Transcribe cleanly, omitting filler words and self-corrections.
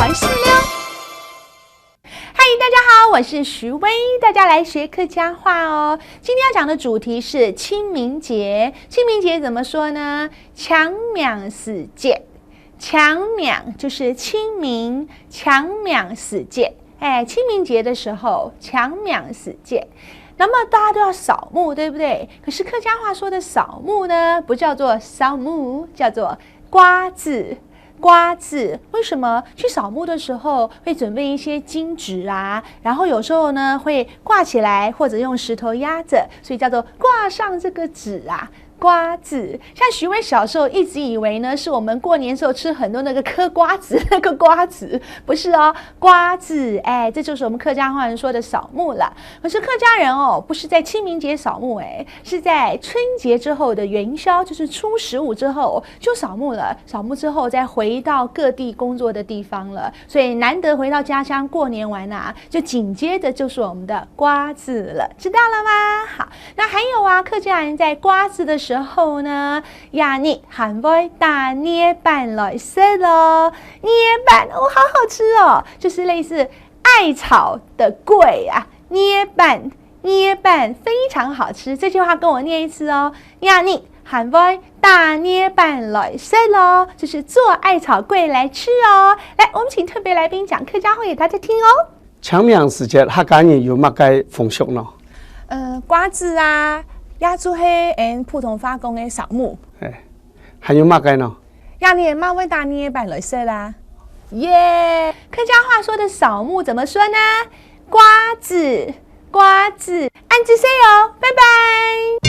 黄世溜。嗨，大家好，我是徐薇，大家来学客家话哦。今天要讲的主题是清明节。清明节怎么说呢？强명스节，强명就是清明，强명스节。清明节的时候，强명스节。那么大家都要扫墓，对不对？可是客家话说的扫墓呢，不叫做扫墓，叫做刮字。刮字，为什么去扫墓的时候会准备一些金纸啊？然后有时候呢会挂起来，或者用石头压着，所以叫做挂上这个纸啊。瓜子，像徐薇小时候一直以为呢，是我们过年的时候吃很多那个嗑瓜子，那个瓜子不是哦，瓜子，这就是我们客家话人说的扫墓了。可是客家人哦，不是在清明节扫墓，是在春节之后的元宵，就是初15之后就扫墓了。扫墓之后再回到各地工作的地方了，所以难得回到家乡过年玩啊，就紧接着就是我们的瓜子了，知道了吗？好，那还有啊，客家人在瓜子的时候呢，呀，你还会打捏板来吃咯。捏板哦，好好吃哦，就是类似艾草的桂啊，捏板非常好吃。这句话跟我念一次哦，呀，你还会打捏板来吃咯，就是做艾草桂来吃哦。来，我们请特别来宾讲客家话给大家听哦。强명스节客家人有乜嘅风俗呢？瓜子啊。亚洲黑普通话讲的扫墓，还有乜嘅呢？亚年妈会打捏板来说啦，耶！客家话说的扫墓怎么说呢？瓜子，安子 say 哦，拜拜。